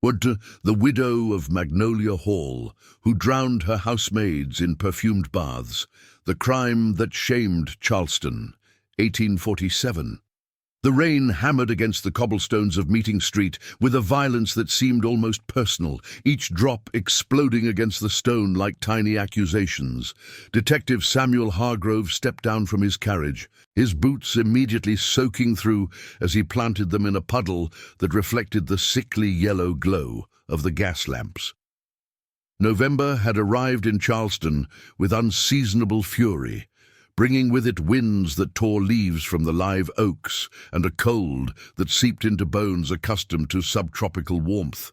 Would the widow of Magnolia Hall, who drowned her housemaids in perfumed baths, the crime that shamed Charleston, 1847. The rain hammered against the cobblestones of Meeting Street with a violence that seemed almost personal, each drop exploding against the stone like tiny accusations. Detective Samuel Hargrove stepped down from his carriage, his boots immediately soaking through as he planted them in a puddle that reflected the sickly yellow glow of the gas lamps. November had arrived in Charleston with unseasonable fury, bringing with it winds that tore leaves from the live oaks and a cold that seeped into bones accustomed to subtropical warmth.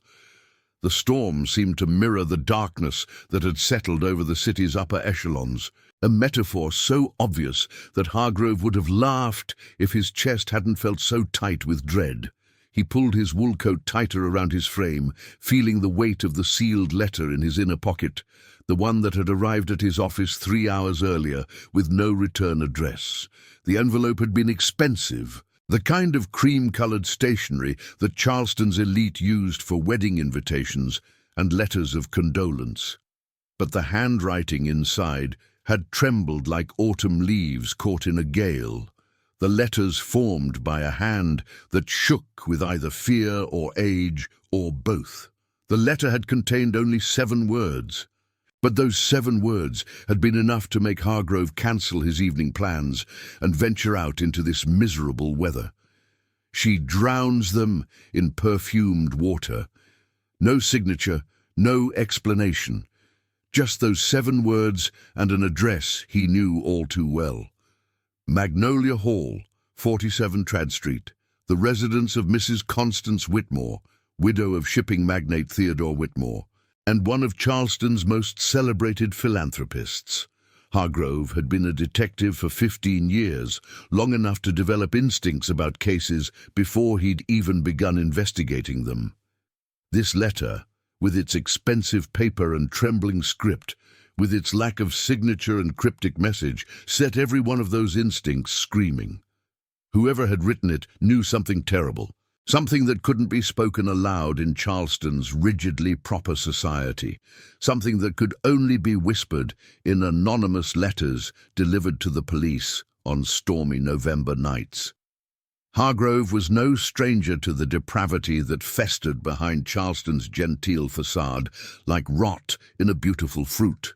The storm seemed to mirror the darkness that had settled over the city's upper echelons, a metaphor so obvious that Hargrove would have laughed if his chest hadn't felt so tight with dread. He pulled his wool coat tighter around his frame, feeling the weight of the sealed letter in his inner pocket, the one that had arrived at his office 3 hours earlier with no return address. The envelope had been expensive, the kind of cream-colored stationery that Charleston's elite used for wedding invitations and letters of condolence. But the handwriting inside had trembled like autumn leaves caught in a gale, the letters formed by a hand that shook with either fear or age or both. The letter had contained only 7 words. But those 7 words had been enough to make Hargrove cancel his evening plans and venture out into this miserable weather. She drowns them in perfumed water. No signature, no explanation. Just those 7 words and an address he knew all too well. Magnolia Hall, 47 Trad Street, the residence of Mrs. Constance Whitmore, widow of shipping magnate Theodore Whitmore, and one of Charleston's most celebrated philanthropists. Hargrove had been a detective for 15 years, long enough to develop instincts about cases before he'd even begun investigating them. This letter, with its expensive paper and trembling script, with its lack of signature and cryptic message, set every one of those instincts screaming. Whoever had written it knew something terrible. Something that couldn't be spoken aloud in Charleston's rigidly proper society. Something that could only be whispered in anonymous letters delivered to the police on stormy November nights. Hargrove was no stranger to the depravity that festered behind Charleston's genteel facade like rot in a beautiful fruit.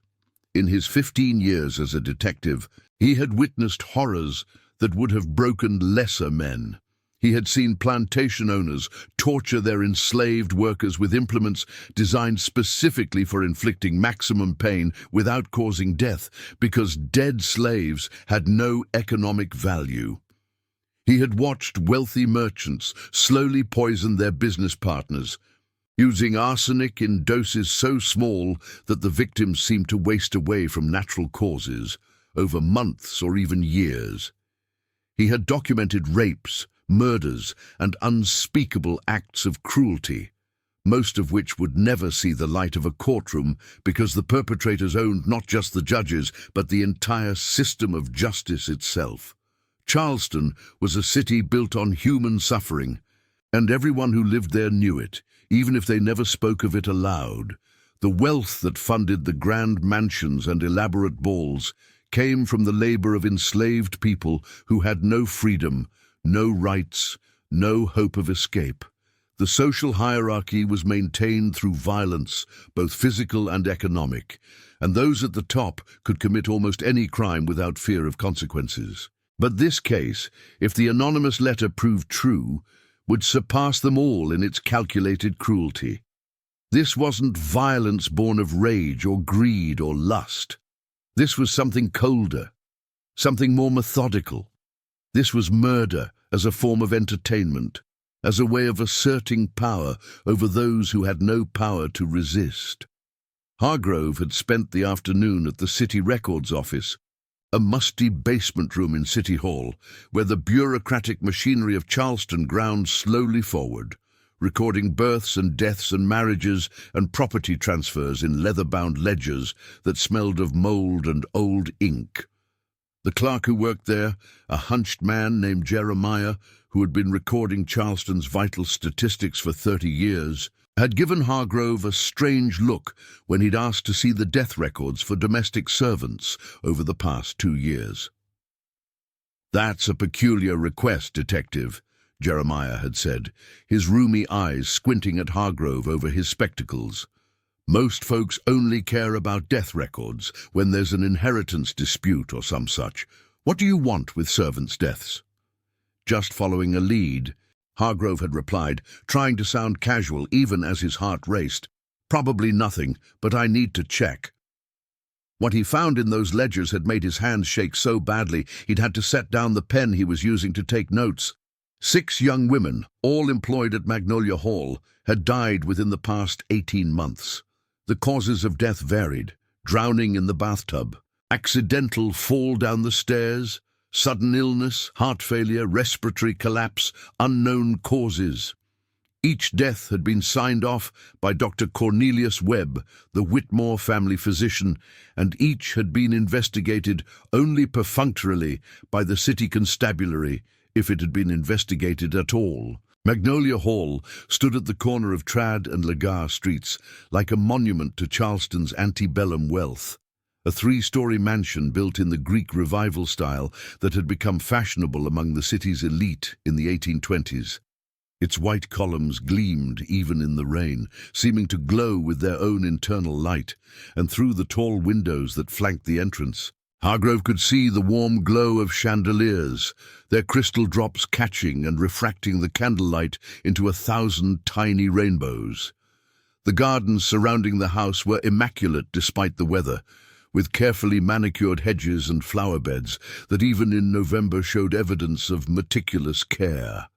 In his 15 years as a detective, he had witnessed horrors that would have broken lesser men. He had seen plantation owners torture their enslaved workers with implements designed specifically for inflicting maximum pain without causing death, because dead slaves had no economic value. He had watched wealthy merchants slowly poison their business partners, using arsenic in doses so small that the victims seemed to waste away from natural causes over months or even years. He had documented rapes, murders, and unspeakable acts of cruelty, most of which would never see the light of a courtroom because the perpetrators owned not just the judges, but the entire system of justice itself. Charleston was a city built on human suffering, and everyone who lived there knew it, even if they never spoke of it aloud. The wealth that funded the grand mansions and elaborate balls came from the labor of enslaved people who had no freedom, no rights, no hope of escape. The social hierarchy was maintained through violence, both physical and economic, and those at the top could commit almost any crime without fear of consequences. But this case, if the anonymous letter proved true, would surpass them all in its calculated cruelty. This wasn't violence born of rage or greed or lust. This was something colder, something more methodical. This was murder as a form of entertainment, as a way of asserting power over those who had no power to resist. Hargrove had spent the afternoon at the City Records Office, a musty basement room in City Hall, where the bureaucratic machinery of Charleston ground slowly forward, recording births and deaths and marriages and property transfers in leather-bound ledgers that smelled of mold and old ink. The clerk who worked there, a hunched man named Jeremiah, who had been recording Charleston's vital statistics for 30 years, had given Hargrove a strange look when he'd asked to see the death records for domestic servants over the past 2 years. "That's a peculiar request, Detective," Jeremiah had said, his roomy eyes squinting at Hargrove over his spectacles. "Most folks only care about death records when there's an inheritance dispute or some such. What do you want with servants' deaths?" "Just following a lead," Hargrove had replied, trying to sound casual even as his heart raced. "Probably nothing, but I need to check." What he found in those ledgers had made his hands shake so badly he'd had to set down the pen he was using to take notes. 6 young women, all employed at Magnolia Hall, had died within the past 18 months. The causes of death varied: drowning in the bathtub, accidental fall down the stairs, sudden illness, heart failure, respiratory collapse, unknown causes. Each death had been signed off by Dr. Cornelius Webb, the Whitmore family physician, and each had been investigated only perfunctorily by the city constabulary, if it had been investigated at all. Magnolia Hall stood at the corner of Trad and Lagar streets, like a monument to Charleston's antebellum wealth. A 3-story mansion built in the Greek Revival style that had become fashionable among the city's elite in the 1820s. Its white columns gleamed even in the rain, seeming to glow with their own internal light, and through the tall windows that flanked the entrance, Hargrove could see the warm glow of chandeliers, their crystal drops catching and refracting the candlelight into 1,000 tiny rainbows. The gardens surrounding the house were immaculate despite the weather, with carefully manicured hedges and flower beds that even in November showed evidence of meticulous care.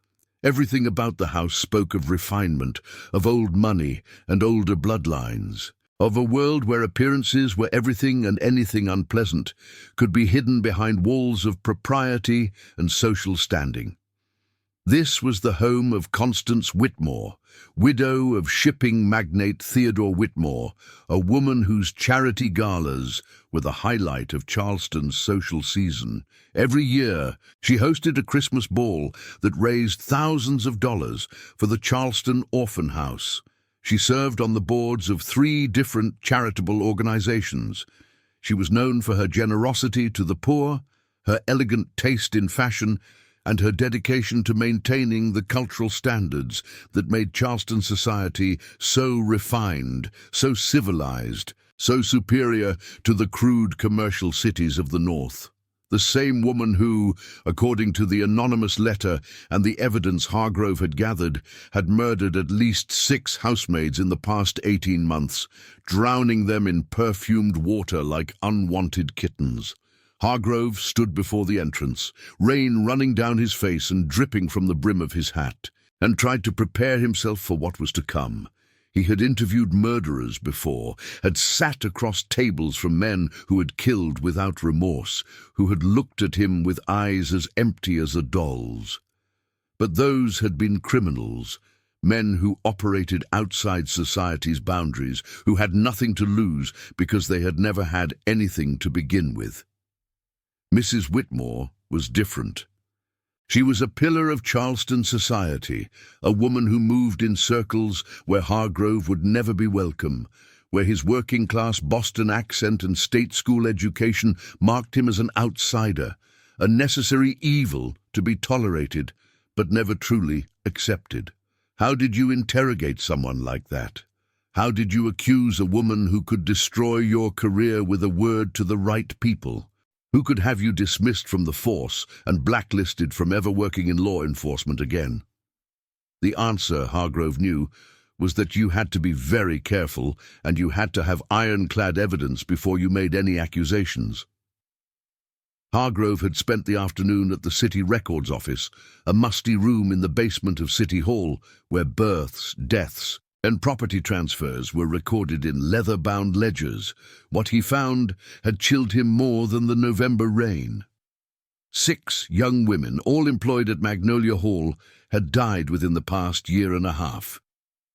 Everything about the house spoke of refinement, of old money and older bloodlines, of a world where appearances were everything and anything unpleasant could be hidden behind walls of propriety and social standing. This was the home of Constance Whitmore, widow of shipping magnate Theodore Whitmore, a woman whose charity galas were the highlight of Charleston's social season. Every year, she hosted a Christmas ball that raised thousands of dollars for the Charleston Orphan House. She served on the boards of 3 different charitable organizations. She was known for her generosity to the poor, her elegant taste in fashion, and her dedication to maintaining the cultural standards that made Charleston society so refined, so civilized, so superior to the crude commercial cities of the North. The same woman who, according to the anonymous letter and the evidence Hargrove had gathered, had murdered at least 6 housemaids in the past 18 months, drowning them in perfumed water like unwanted kittens. Hargrove stood before the entrance, rain running down his face and dripping from the brim of his hat, and tried to prepare himself for what was to come. He had interviewed murderers before, had sat across tables from men who had killed without remorse, who had looked at him with eyes as empty as a doll's. But those had been criminals, men who operated outside society's boundaries, who had nothing to lose because they had never had anything to begin with. Mrs. Whitmore was different. She was a pillar of Charleston society, a woman who moved in circles where Hargrove would never be welcome, where his working-class Boston accent and state school education marked him as an outsider, a necessary evil to be tolerated, but never truly accepted. How did you interrogate someone like that? How did you accuse a woman who could destroy your career with a word to the right people? Who could have you dismissed from the force and blacklisted from ever working in law enforcement again? The answer, Hargrove knew, was that you had to be very careful and you had to have ironclad evidence before you made any accusations. Hargrove had spent the afternoon at the City Records Office, a musty room in the basement of City Hall where births, deaths, and property transfers were recorded in leather-bound ledgers. What he found had chilled him more than the November rain. 6 young women, all employed at Magnolia Hall, had died within the past year and a half.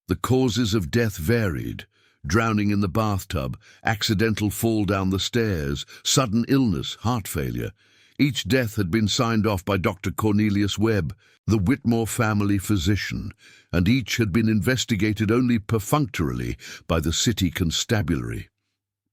The causes of death varied: drowning in the bathtub, accidental fall down the stairs, sudden illness, heart failure. Each death had been signed off by Dr. Cornelius Webb, the Whitmore family physician, and each had been investigated only perfunctorily by the city constabulary.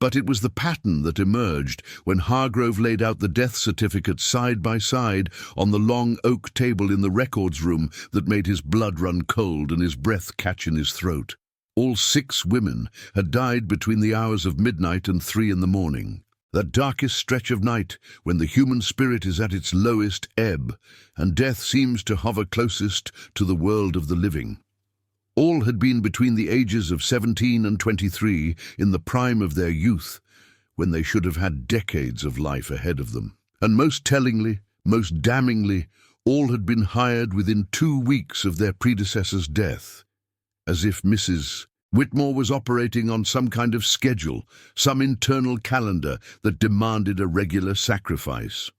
But it was the pattern that emerged when Hargrove laid out the death certificates side by side on the long oak table in the records room that made his blood run cold and his breath catch in his throat. All 6 women had died between the hours of midnight and 3 in the morning. That darkest stretch of night when the human spirit is at its lowest ebb and death seems to hover closest to the world of the living. All had been between the ages of 17 and 23 in the prime of their youth, when they should have had decades of life ahead of them. And most tellingly, most damningly, all had been hired within 2 weeks of their predecessor's death, as if Mrs. Whitmore was operating on some kind of schedule, some internal calendar that demanded a regular sacrifice.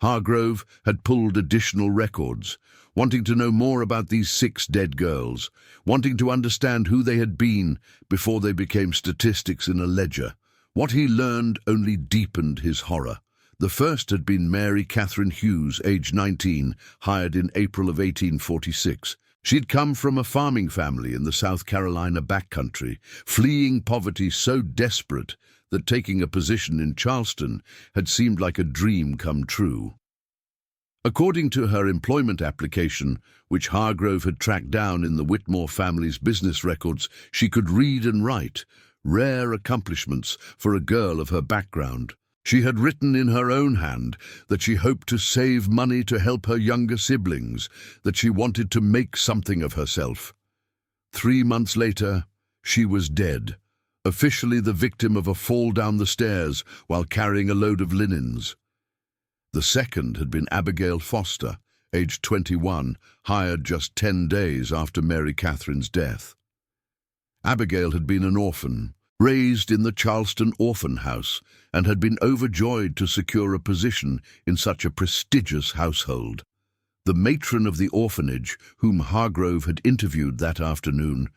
Hargrove had pulled additional records, wanting to know more about these 6 dead girls, wanting to understand who they had been before they became statistics in a ledger. What he learned only deepened his horror. The first had been Mary Catherine Hughes, aged 19, hired in April of 1846. She'd come from a farming family in the South Carolina backcountry, fleeing poverty so desperate that taking a position in Charleston had seemed like a dream come true. According to her employment application, which Hargrove had tracked down in the Whitmore family's business records, she could read and write, rare accomplishments for a girl of her background. She had written in her own hand that she hoped to save money to help her younger siblings, that she wanted to make something of herself. 3 months later, she was dead, officially the victim of a fall down the stairs while carrying a load of linens. The second had been Abigail Foster, aged 21, hired just 10 days after Mary Catherine's death. Abigail had been an orphan, raised in the Charleston orphan house, and had been overjoyed to secure a position in such a prestigious household. The matron of the orphanage, whom Hargrove had interviewed that afternoon,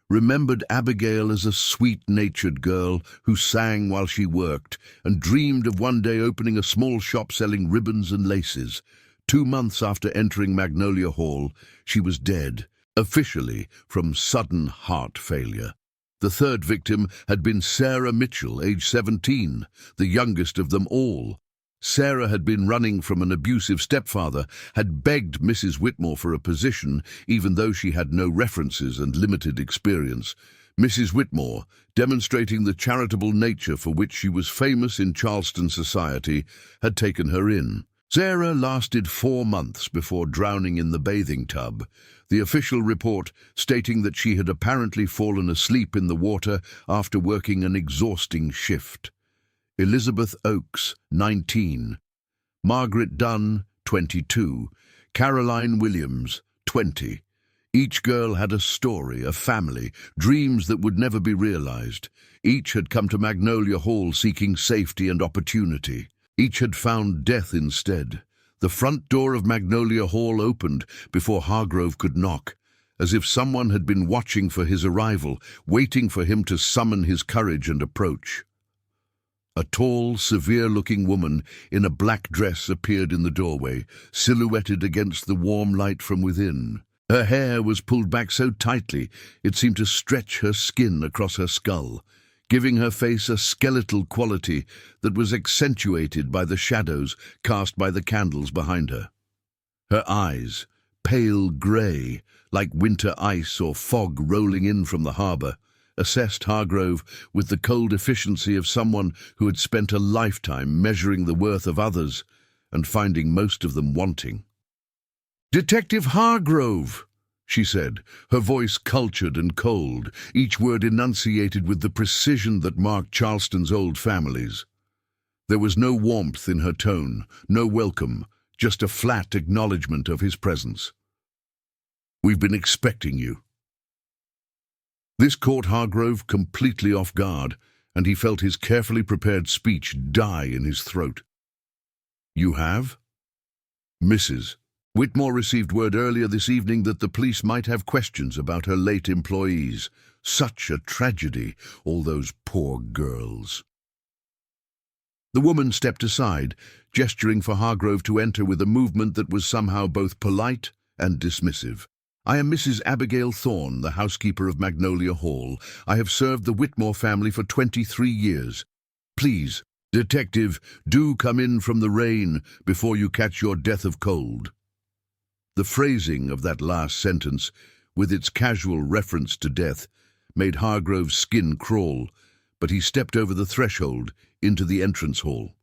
remembered Abigail as a sweet-natured girl who sang while she worked and dreamed of one day opening a small shop selling ribbons and laces. 2 months after entering Magnolia Hall, she was dead, officially from sudden heart failure. The third victim had been Sarah Mitchell, age 17, the youngest of them all. Sarah had been running from an abusive stepfather, had begged Mrs. Whitmore for a position, even though she had no references and limited experience. Mrs. Whitmore, demonstrating the charitable nature for which she was famous in Charleston society, had taken her in. Sarah lasted 4 months before drowning in the bathing tub, the official report stating that she had apparently fallen asleep in the water after working an exhausting shift. Elizabeth Oakes, 19, Margaret Dunn, 22, Caroline Williams, 20. Each girl had a story, a family, dreams that would never be realized. Each had come to Magnolia Hall seeking safety and opportunity. Each had found death instead. The front door of Magnolia Hall opened before Hargrove could knock, as if someone had been watching for his arrival, waiting for him to summon his courage and approach. A tall, severe-looking woman in a black dress appeared in the doorway, silhouetted against the warm light from within. Her hair was pulled back so tightly it seemed to stretch her skin across her skull, giving her face a skeletal quality that was accentuated by the shadows cast by the candles behind her. Her eyes, pale grey, like winter ice or fog rolling in from the harbour, assessed Hargrove with the cold efficiency of someone who had spent a lifetime measuring the worth of others and finding most of them wanting. "Detective Hargrove," she said, her voice cultured and cold, each word enunciated with the precision that marked Charleston's old families. There was no warmth in her tone, no welcome, just a flat acknowledgement of his presence. "We've been expecting you." This caught Hargrove completely off guard, and he felt his carefully prepared speech die in his throat. "You have?" "Mrs. Whitmore received word earlier this evening that the police might have questions about her late employees. Such a tragedy, all those poor girls." The woman stepped aside, gesturing for Hargrove to enter with a movement that was somehow both polite and dismissive. "I am Mrs. Abigail Thorne, the housekeeper of Magnolia Hall. I have served the Whitmore family for 23 years. Please, detective, do come in from the rain before you catch your death of cold." The phrasing of that last sentence, with its casual reference to death, made Hargrove's skin crawl, but he stepped over the threshold into the entrance hall.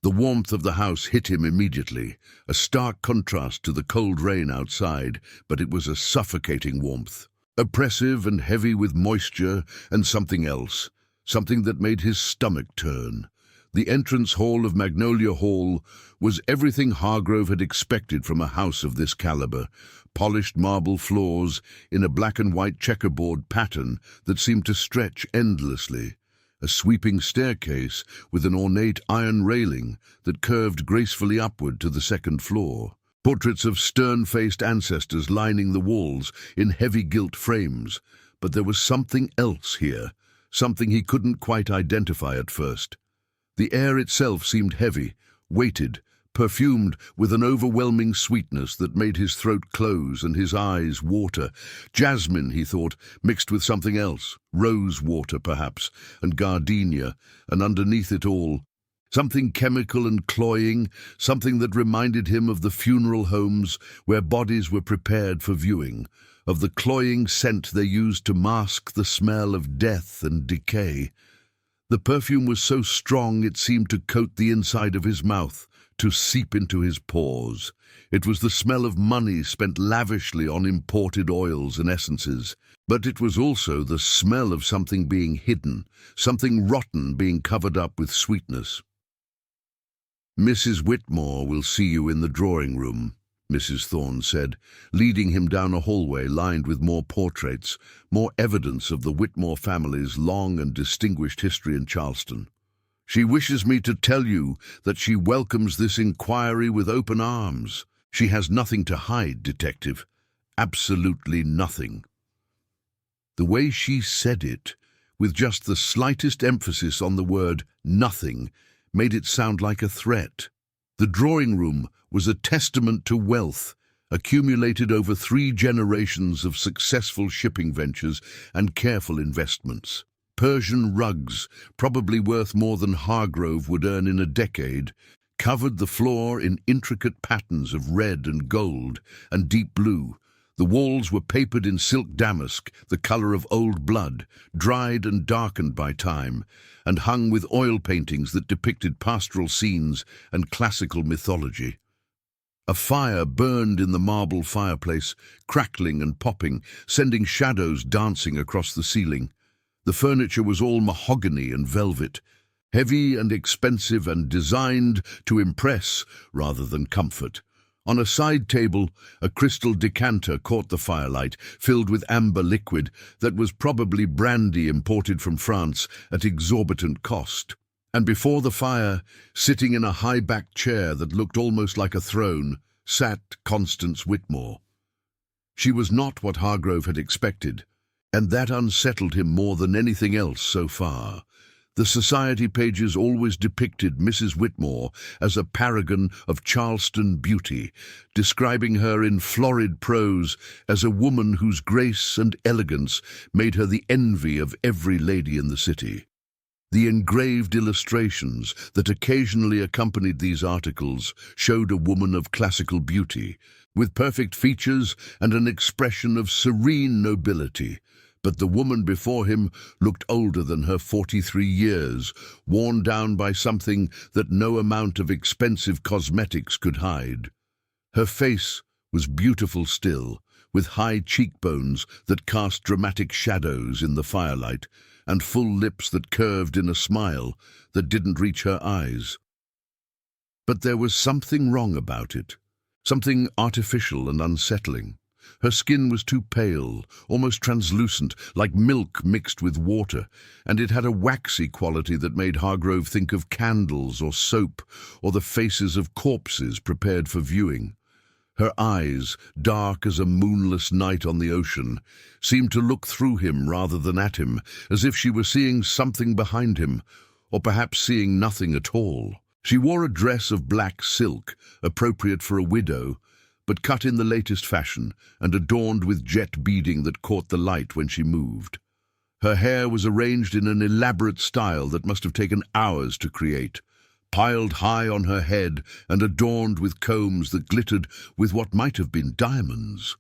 The warmth of the house hit him immediately, a stark contrast to the cold rain outside, but it was a suffocating warmth, oppressive and heavy with moisture and something else, something that made his stomach turn. The entrance hall of Magnolia Hall was everything Hargrove had expected from a house of this caliber: polished marble floors in a black and white checkerboard pattern that seemed to stretch endlessly, a sweeping staircase with an ornate iron railing that curved gracefully upward to the second floor, portraits of stern-faced ancestors lining the walls in heavy gilt frames. But there was something else here, something he couldn't quite identify at first. The air itself seemed heavy, weighted, perfumed with an overwhelming sweetness that made his throat close and his eyes water. Jasmine, he thought, mixed with something else, rose water perhaps, and gardenia, and underneath it all, something chemical and cloying, something that reminded him of the funeral homes where bodies were prepared for viewing, of the cloying scent they used to mask the smell of death and decay. The perfume was so strong it seemed to coat the inside of his mouth, to seep into his pores. It was the smell of money spent lavishly on imported oils and essences, but it was also the smell of something being hidden, something rotten being covered up with sweetness. "Mrs. Whitmore will see you in the drawing room," Mrs. Thorne said, leading him down a hallway lined with more portraits, more evidence of the Whitmore family's long and distinguished history in Charleston. "She wishes me to tell you that she welcomes this inquiry with open arms. She has nothing to hide, detective. Absolutely nothing." The way she said it, with just the slightest emphasis on the word nothing, made it sound like a threat. The drawing room was a testament to wealth, accumulated over 3 generations of successful shipping ventures and careful investments. Persian rugs, probably worth more than Hargrove would earn in a decade, covered the floor in intricate patterns of red and gold and deep blue. The walls were papered in silk damask, the color of old blood, dried and darkened by time, and hung with oil paintings that depicted pastoral scenes and classical mythology. A fire burned in the marble fireplace, crackling and popping, sending shadows dancing across the ceiling. The furniture was all mahogany and velvet, heavy and expensive and designed to impress rather than comfort. On a side table, a crystal decanter caught the firelight, filled with amber liquid that was probably brandy imported from France at exorbitant cost. And before the fire, sitting in a high-backed chair that looked almost like a throne, sat Constance Whitmore. She was not what Hargrove had expected, and that unsettled him more than anything else so far. The society pages always depicted Mrs. Whitmore as a paragon of Charleston beauty, describing her in florid prose as a woman whose grace and elegance made her the envy of every lady in the city. The engraved illustrations that occasionally accompanied these articles showed a woman of classical beauty, with perfect features and an expression of serene nobility. But the woman before him looked older than her 43 years, worn down by something that no amount of expensive cosmetics could hide. Her face was beautiful still, with high cheekbones that cast dramatic shadows in the firelight, and full lips that curved in a smile that didn't reach her eyes. But there was something wrong about it, something artificial and unsettling. Her skin was too pale, almost translucent, like milk mixed with water, and it had a waxy quality that made Hargrove think of candles or soap or the faces of corpses prepared for viewing. Her eyes, dark as a moonless night on the ocean, seemed to look through him rather than at him, as if she were seeing something behind him, or perhaps seeing nothing at all. She wore a dress of black silk, appropriate for a widow, but cut in the latest fashion and adorned with jet beading that caught the light when she moved. Her hair was arranged in an elaborate style that must have taken hours to create, piled high on her head and adorned with combs that glittered with what might have been diamonds.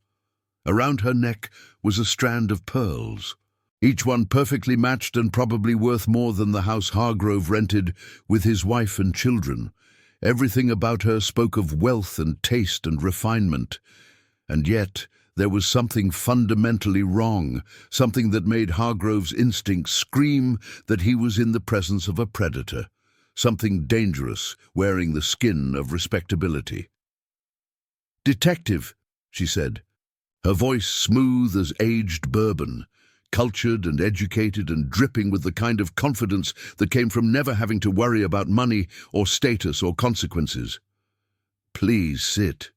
Around her neck was a strand of pearls, each one perfectly matched and probably worth more than the house Hargrove rented with his wife and children. Everything about her spoke of wealth and taste and refinement, and yet there was something fundamentally wrong, something that made Hargrove's instincts scream that he was in the presence of a predator, something dangerous wearing the skin of respectability. "Detective," she said, her voice smooth as aged bourbon, cultured and educated and dripping with the kind of confidence that came from never having to worry about money or status or consequences. "Please sit.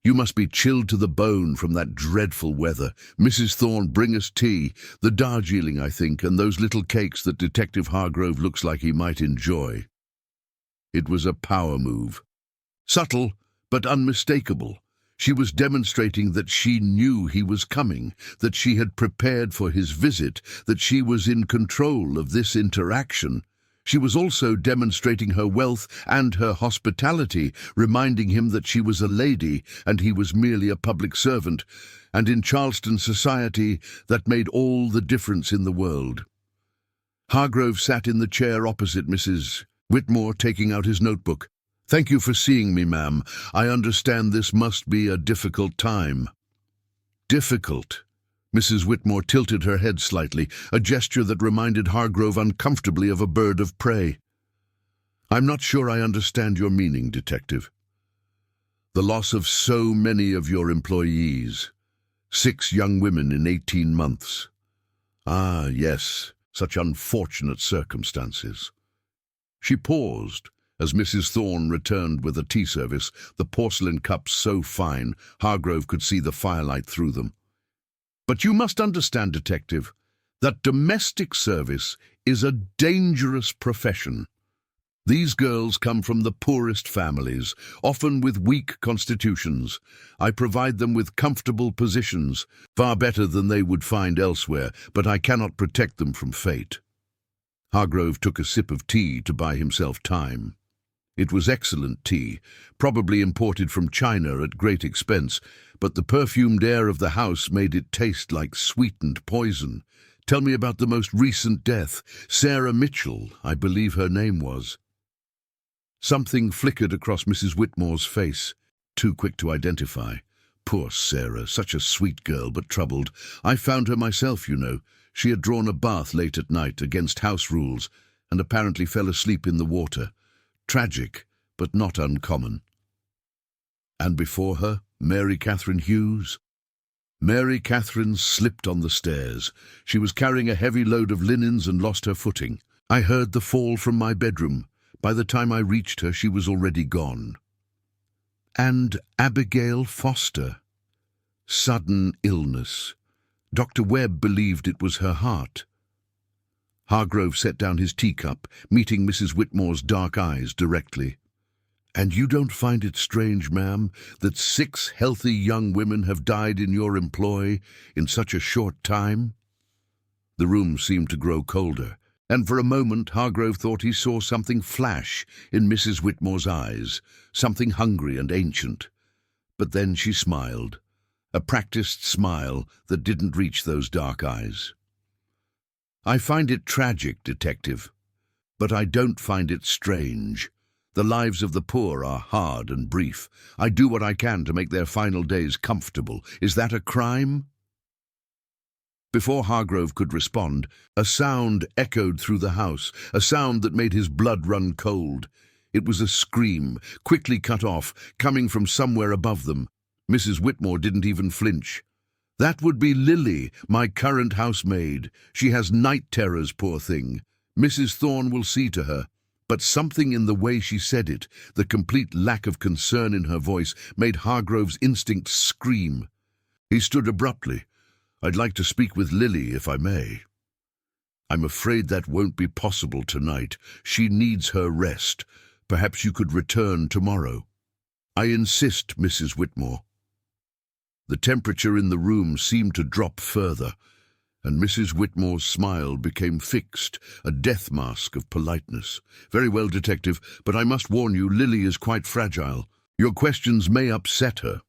You must be chilled to the bone from that dreadful weather. Mrs. Thorne, bring us tea, the Darjeeling, I think, and those little cakes that Detective Hargrove looks like he might enjoy." It was a power move. Subtle, but unmistakable. She was demonstrating that she knew he was coming, that she had prepared for his visit, that she was in control of this interaction. She was also demonstrating her wealth and her hospitality, reminding him that she was a lady and he was merely a public servant, and in Charleston society that made all the difference in the world. Hargrove sat in the chair opposite Mrs. Whitmore, taking out his notebook. "Thank you for seeing me, ma'am. I understand this must be a difficult time." "Difficult?" Mrs. Whitmore tilted her head slightly, a gesture that reminded Hargrove uncomfortably of a bird of prey. "I'm not sure I understand your meaning, Detective." "The loss of so many of your employees. 6 young women in 18 months. Ah, yes, such unfortunate circumstances." She paused as Mrs. Thorne returned with a tea service, the porcelain cups so fine Hargrove could see the firelight through them. "But you must understand, Detective, that domestic service is a dangerous profession. These girls come from the poorest families, often with weak constitutions. I provide them with comfortable positions, far better than they would find elsewhere, but I cannot protect them from fate." Hargrove took a sip of tea to buy himself time. It was excellent tea, probably imported from China at great expense, but the perfumed air of the house made it taste like sweetened poison. "Tell me about the most recent death. Sarah Mitchell, I believe her name was." Something flickered across Mrs. Whitmore's face, too quick to identify. "Poor Sarah, such a sweet girl, but troubled. I found her myself, you know. She had drawn a bath late at night against house rules, and apparently fell asleep in the water. Tragic, but not uncommon." "And before her, Mary Catherine Hughes?" "Mary Catherine slipped on the stairs. She was carrying a heavy load of linens and lost her footing. I heard the fall from my bedroom. By the time I reached her, she was already gone." "And Abigail Foster?" "Sudden illness. Dr. Webb believed it was her heart." Hargrove set down his teacup, meeting Mrs. Whitmore's dark eyes directly. "And you don't find it strange, ma'am, that 6 healthy young women have died in your employ in such a short time?" The room seemed to grow colder, and for a moment Hargrove thought he saw something flash in Mrs. Whitmore's eyes, something hungry and ancient. But then she smiled, a practiced smile that didn't reach those dark eyes. "I find it tragic, Detective, but I don't find it strange. The lives of the poor are hard and brief. I do what I can to make their final days comfortable. Is that a crime?" Before Hargrove could respond, a sound echoed through the house, a sound that made his blood run cold. It was a scream, quickly cut off, coming from somewhere above them. Mrs. Whitmore didn't even flinch. "That would be Lily, my current housemaid. She has night terrors, poor thing. Mrs. Thorne will see to her." But something in the way she said it, the complete lack of concern in her voice, made Hargrove's instinct scream. He stood abruptly. "I'd like to speak with Lily, if I may." I'm afraid that won't be possible tonight. She needs her rest. Perhaps you could return tomorrow. I insist, Mrs. Whitmore. The temperature in the room seemed to drop further, and Mrs. Whitmore's smile became fixed, a death mask of politeness. Very well, Detective, but I must warn you, Lily is quite fragile. Your questions may upset her.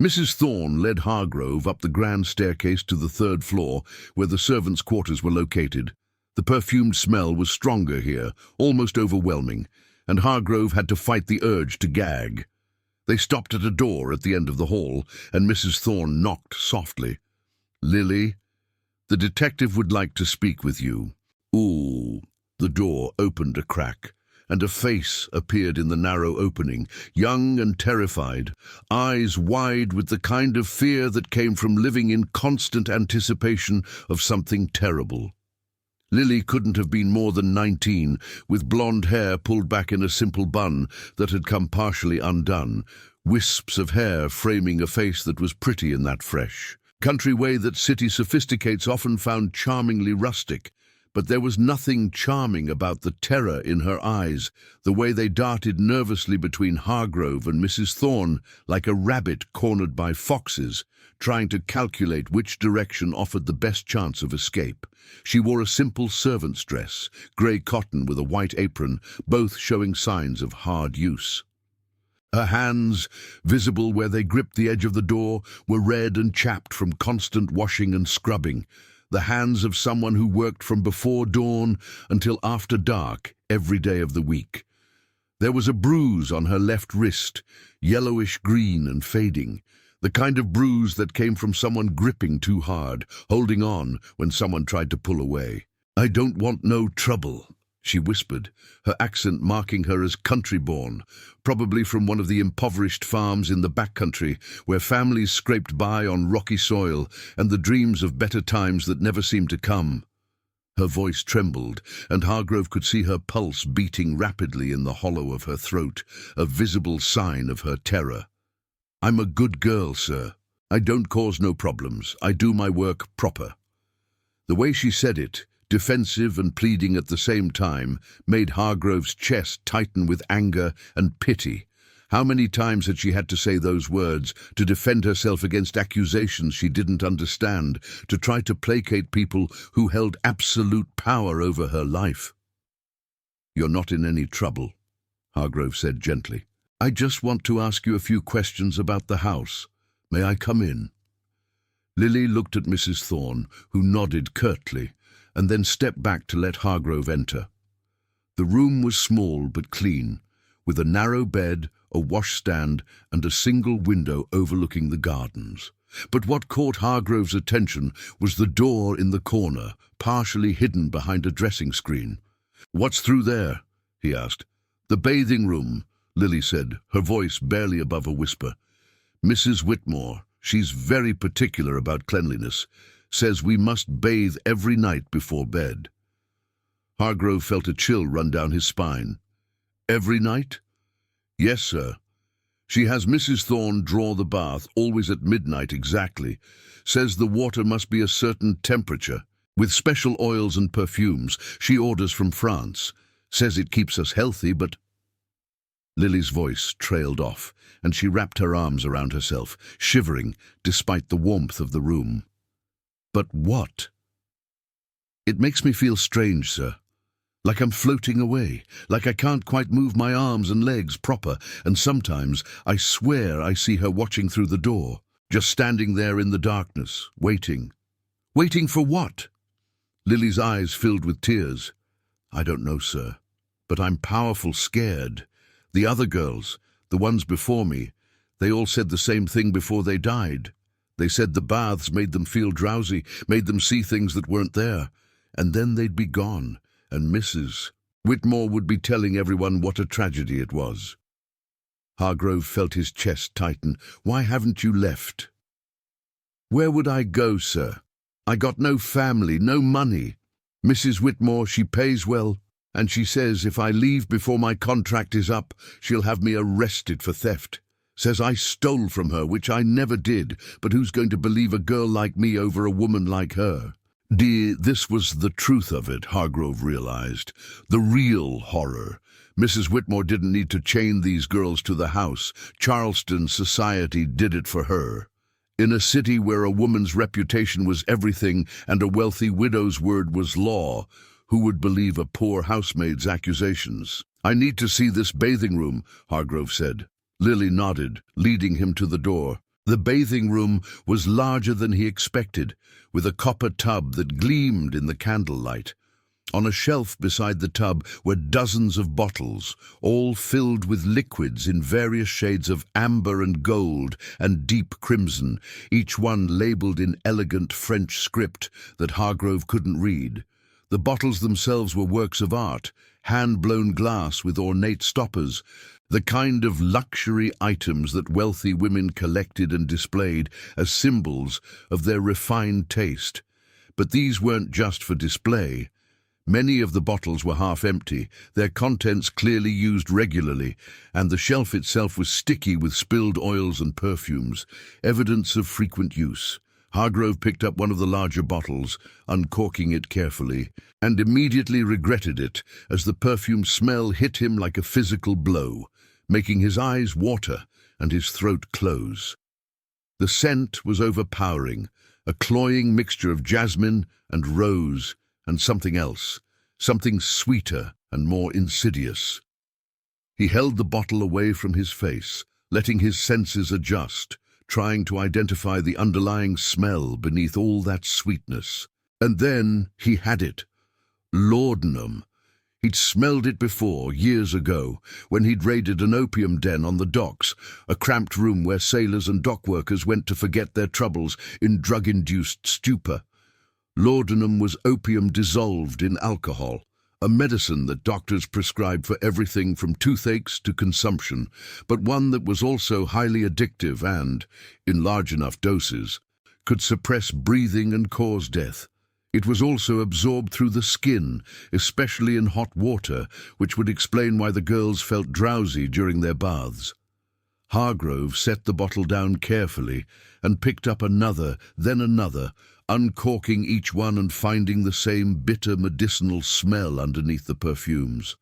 Mrs. Thorne led Hargrove up the grand staircase to the third floor, where the servants' quarters were located. The perfumed smell was stronger here, almost overwhelming, and Hargrove had to fight the urge to gag. They stopped at a door at the end of the hall, and Mrs. Thorne knocked softly. "Lily, the detective would like to speak with you." Ooh! The door opened a crack, and a face appeared in the narrow opening, young and terrified, eyes wide with the kind of fear that came from living in constant anticipation of something terrible. Lily couldn't have been more than 19, with blonde hair pulled back in a simple bun that had come partially undone, wisps of hair framing a face that was pretty in that fresh country way that city sophisticates often found charmingly rustic. But there was nothing charming about the terror in her eyes, the way they darted nervously between Hargrove and Mrs. Thorne, like a rabbit cornered by foxes, trying to calculate which direction offered the best chance of escape. She wore a simple servant's dress, grey cotton with a white apron, both showing signs of hard use. Her hands, visible where they gripped the edge of the door, were red and chapped from constant washing and scrubbing, the hands of someone who worked from before dawn until after dark every day of the week. There was a bruise on her left wrist, yellowish-green and fading, the kind of bruise that came from someone gripping too hard, holding on when someone tried to pull away. "I don't want no trouble," she whispered, her accent marking her as country-born, probably from one of the impoverished farms in the backcountry where families scraped by on rocky soil and the dreams of better times that never seemed to come. Her voice trembled, and Hargrove could see her pulse beating rapidly in the hollow of her throat, a visible sign of her terror. "I'm a good girl, sir. I don't cause no problems. I do my work proper." The way she said it, defensive and pleading at the same time, made Hargrove's chest tighten with anger and pity. How many times had she had to say those words, to defend herself against accusations she didn't understand, to try to placate people who held absolute power over her life? "You're not in any trouble," Hargrove said gently. "I just want to ask you a few questions about the house. May I come in?" Lily looked at Mrs. Thorne, who nodded curtly, and then stepped back to let Hargrove enter. The room was small but clean, with a narrow bed, a washstand, and a single window overlooking the gardens. But what caught Hargrove's attention was the door in the corner, partially hidden behind a dressing screen. "What's through there?" he asked. "The bathing room," Lily said, her voice barely above a whisper. "Mrs. Whitmore, she's very particular about cleanliness, says we must bathe every night before bed." Hargrove felt a chill run down his spine. "Every night?" "Yes, sir. She has Mrs. Thorne draw the bath, always at midnight exactly. Says the water must be a certain temperature, with special oils and perfumes she orders from France. Says it keeps us healthy, but—" Lily's voice trailed off, and she wrapped her arms around herself, shivering despite the warmth of the room. "But what?" "It makes me feel strange, sir. Like I'm floating away, like I can't quite move my arms and legs proper, and sometimes I swear I see her watching through the door, just standing there in the darkness, waiting." "Waiting for what?" Lily's eyes filled with tears. "I don't know, sir, but I'm powerful scared. The other girls, the ones before me, they all said the same thing before they died. They said the baths made them feel drowsy, made them see things that weren't there, and then they'd be gone, and Mrs. Whitmore would be telling everyone what a tragedy it was." Hargrove felt his chest tighten. "Why haven't you left?" "Where would I go, sir? I got no family, no money. Mrs. Whitmore, she pays well, and she says if I leave before my contract is up, she'll have me arrested for theft. Says I stole from her, which I never did, but who's going to believe a girl like me over a woman like her? This was the truth of it, Hargrove realized. The real horror. Mrs. Whitmore didn't need to chain these girls to the house. Charleston society did it for her. In a city where a woman's reputation was everything and a wealthy widow's word was law, who would believe a poor housemaid's accusations? "I need to see this bathing room," Hargrove said. Lily nodded, leading him to the door. The bathing room was larger than he expected, with a copper tub that gleamed in the candlelight. On a shelf beside the tub were dozens of bottles, all filled with liquids in various shades of amber and gold and deep crimson, each one labeled in elegant French script that Hargrove couldn't read. The bottles themselves were works of art, hand-blown glass with ornate stoppers, the kind of luxury items that wealthy women collected and displayed as symbols of their refined taste. But these weren't just for display. Many of the bottles were half empty, their contents clearly used regularly, and the shelf itself was sticky with spilled oils and perfumes, evidence of frequent use. Hargrove picked up one of the larger bottles, uncorking it carefully, and immediately regretted it as the perfume smell hit him like a physical blow, making his eyes water and his throat close. The scent was overpowering, a cloying mixture of jasmine and rose and something else, something sweeter and more insidious. He held the bottle away from his face, letting his senses adjust, trying to identify the underlying smell beneath all that sweetness. And then he had it. Laudanum. He'd smelled it before, years ago, when he'd raided an opium den on the docks, a cramped room where sailors and dock workers went to forget their troubles in drug-induced stupor. Laudanum was opium dissolved in alcohol, a medicine that doctors prescribed for everything from toothaches to consumption, but one that was also highly addictive and, in large enough doses, could suppress breathing and cause death. It was also absorbed through the skin, especially in hot water, which would explain why the girls felt drowsy during their baths. Hargrove set the bottle down carefully and picked up another, then another, uncorking each one and finding the same bitter medicinal smell underneath the perfumes.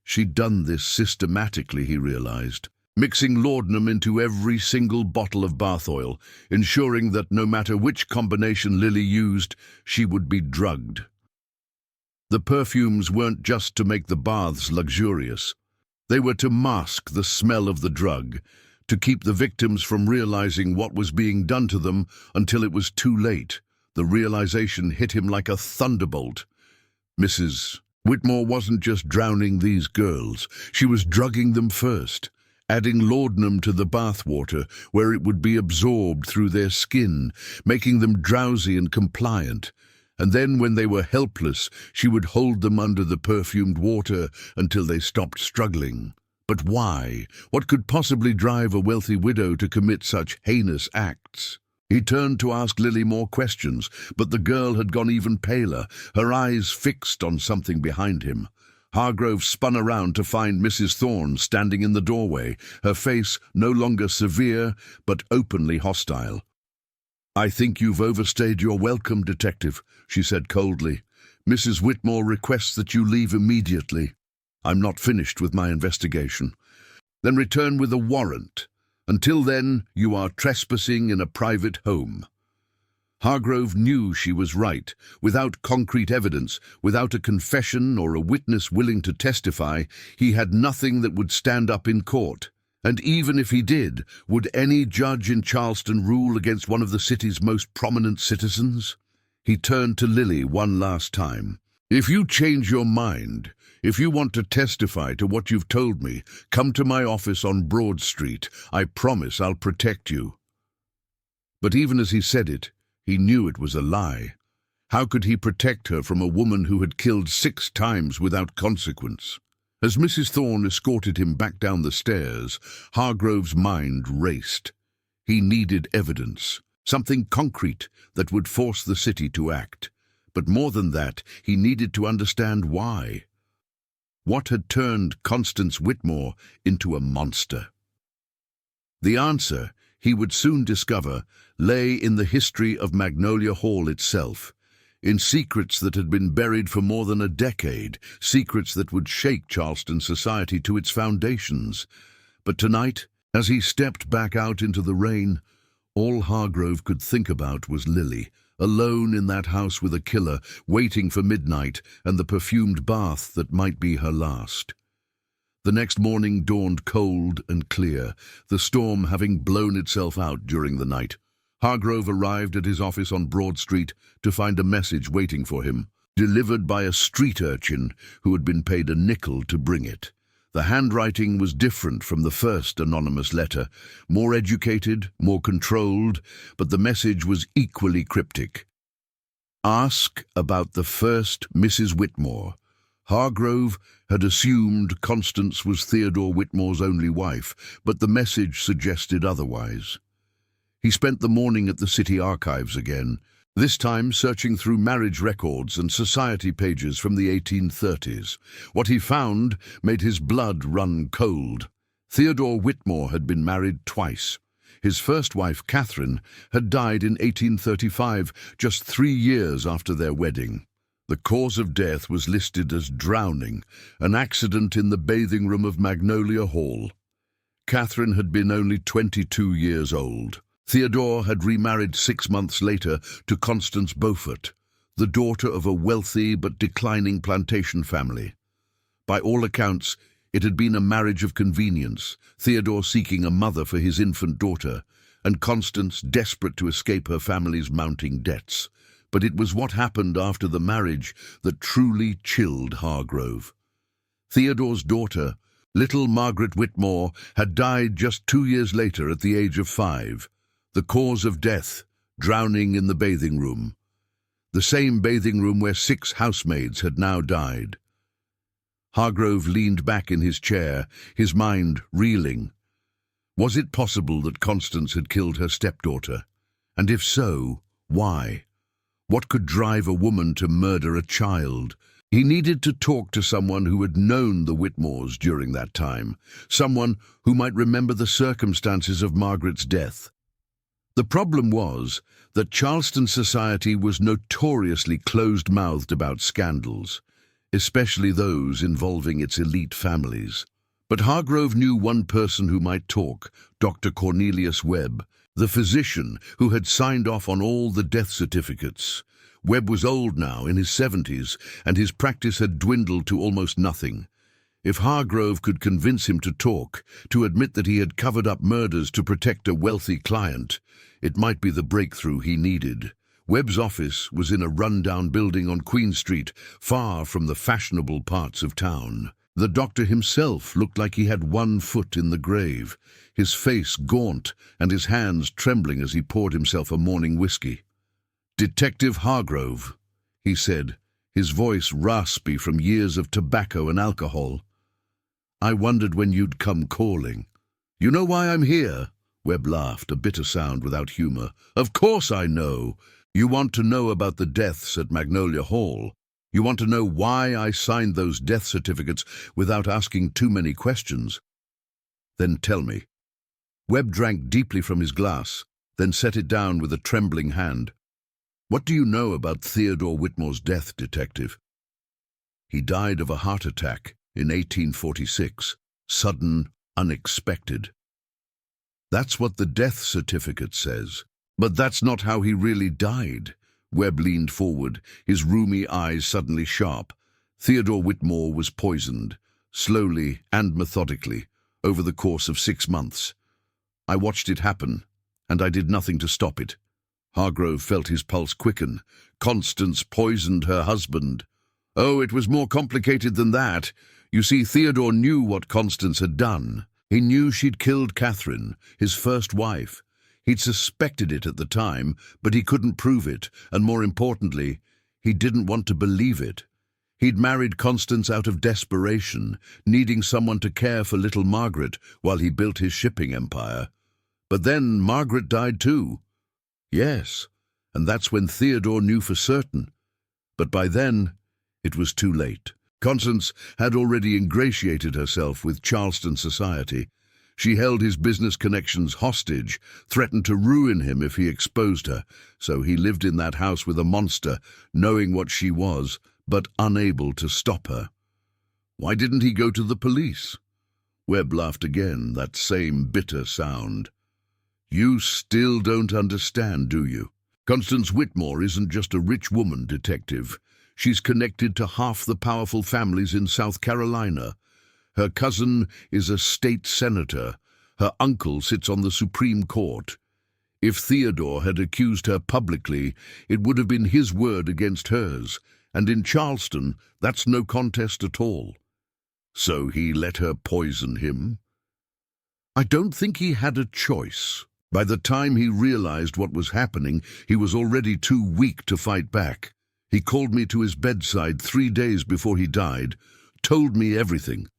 She'd done this systematically, he realized, mixing laudanum into every single bottle of bath oil, ensuring that no matter which combination Lily used, she would be drugged. The perfumes weren't just to make the baths luxurious. They were to mask the smell of the drug, to keep the victims from realizing what was being done to them until it was too late. The realization hit him like a thunderbolt. Mrs. Whitmore wasn't just drowning these girls, she was drugging them first, adding laudanum to the bath water where it would be absorbed through their skin, making them drowsy and compliant. And then when they were helpless, she would hold them under the perfumed water until they stopped struggling. But why? What could possibly drive a wealthy widow to commit such heinous acts? He turned to ask Lily more questions, but the girl had gone even paler, her eyes fixed on something behind him. Hargrove spun around to find Mrs. Thorne standing in the doorway, her face no longer severe, but openly hostile. "I think you've overstayed your welcome, Detective," she said coldly. "Mrs. Whitmore requests that you leave immediately. I'm not finished with my investigation. Then return with a warrant. Until then, you are trespassing in a private home." Hargrove knew she was right. Without concrete evidence, without a confession or a witness willing to testify, he had nothing that would stand up in court. And even if he did, would any judge in Charleston rule against one of the city's most prominent citizens? He turned to Lily one last time. "If you change your mind, if you want to testify to what you've told me, come to my office on Broad Street. I promise I'll protect you." But even as he said it, he knew it was a lie. How could he protect her from a woman who had killed 6 times without consequence? As Mrs. Thorne escorted him back down the stairs, Hargrove's mind raced. He needed evidence, something concrete that would force the city to act. But more than that, he needed to understand why. What had turned Constance Whitmore into a monster? The answer, he would soon discover, lay in the history of Magnolia Hall itself. in secrets that had been buried for more than a decade, secrets that would shake Charleston society to its foundations. But tonight, as he stepped back out into the rain, all Hargrove could think about was Lily, alone in that house with a killer, waiting for midnight and the perfumed bath that might be her last. The next morning dawned cold and clear, the storm having blown itself out during the night. Hargrove arrived at his office on Broad Street to find a message waiting for him, delivered by a street urchin who had been paid a nickel to bring it. The handwriting was different from the first anonymous letter, more educated, more controlled, but the message was equally cryptic. Ask about the first Mrs. Whitmore. Hargrove had assumed Constance was Theodore Whitmore's only wife, but the message suggested otherwise. He spent the morning at the city archives again, this time searching through marriage records and society pages from the 1830s. What he found made his blood run cold. Theodore Whitmore had been married twice. His first wife, Catherine, had died in 1835, just 3 years after their wedding. The cause of death was listed as drowning, an accident in the bathing room of Magnolia Hall. Catherine had been only 22 years old. Theodore had remarried 6 months later to Constance Beaufort, the daughter of a wealthy but declining plantation family. By all accounts, it had been a marriage of convenience, Theodore seeking a mother for his infant daughter, and Constance desperate to escape her family's mounting debts. But it was what happened after the marriage that truly chilled Hargrove. Theodore's daughter, little Margaret Whitmore, had died just 2 years later at the age of 5. The cause of death, drowning in the bathing room. The same bathing room where 6 housemaids had now died. Hargrove leaned back in his chair, his mind reeling. Was it possible that Constance had killed her stepdaughter? And if so, why? What could drive a woman to murder a child? He needed to talk to someone who had known the Whitmores during that time, someone who might remember the circumstances of Margaret's death. The problem was that Charleston society was notoriously closed-mouthed about scandals, especially those involving its elite families. But Hargrove knew one person who might talk, Dr. Cornelius Webb, the physician who had signed off on all the death certificates. Webb was old now, in his 70s, and his practice had dwindled to almost nothing. If Hargrove could convince him to talk, to admit that he had covered up murders to protect a wealthy client, it might be the breakthrough he needed. Webb's office was in a run-down building on Queen Street, far from the fashionable parts of town. The doctor himself looked like he had one foot in the grave, his face gaunt and his hands trembling as he poured himself a morning whiskey. "Detective Hargrove," he said, his voice raspy from years of tobacco and alcohol. "I wondered when you'd come calling." "You know why I'm here?" Webb laughed, a bitter sound without humor. "Of course I know. You want to know about the deaths at Magnolia Hall. You want to know why I signed those death certificates without asking too many questions. Then tell me." Webb drank deeply from his glass, then set it down with a trembling hand. "What do you know about Theodore Whitmore's death, Detective?" "He died of a heart attack in 1846, sudden, unexpected." "That's what the death certificate says. But that's not how he really died." Webb leaned forward, his rheumy eyes suddenly sharp. "Theodore Whitmore was poisoned, slowly and methodically, over the course of 6 months. I watched it happen, and I did nothing to stop it." Hargrove felt his pulse quicken. "Constance poisoned her husband." "Oh, it was more complicated than that. You see, Theodore knew what Constance had done. He knew she'd killed Catherine, his first wife. He'd suspected it at the time, but he couldn't prove it, and more importantly, he didn't want to believe it. He'd married Constance out of desperation, needing someone to care for little Margaret while he built his shipping empire. But then Margaret died too. Yes, and that's when Theodore knew for certain. But by then, it was too late. Constance had already ingratiated herself with Charleston society. She held his business connections hostage, threatened to ruin him if he exposed her, so he lived in that house with a monster, knowing what she was, but unable to stop her. Why didn't he go to the police? Webb laughed again, that same bitter sound. You still don't understand, do you? Constance Whitmore isn't just a rich woman, detective. She's connected to half the powerful families in South Carolina. Her cousin is a state senator. Her uncle sits on the Supreme Court. If Theodore had accused her publicly, it would have been his word against hers, and in Charleston, that's no contest at all. So he let her poison him? I don't think he had a choice. By the time he realized what was happening, he was already too weak to fight back. He called me to his bedside 3 days before he died, told me everything,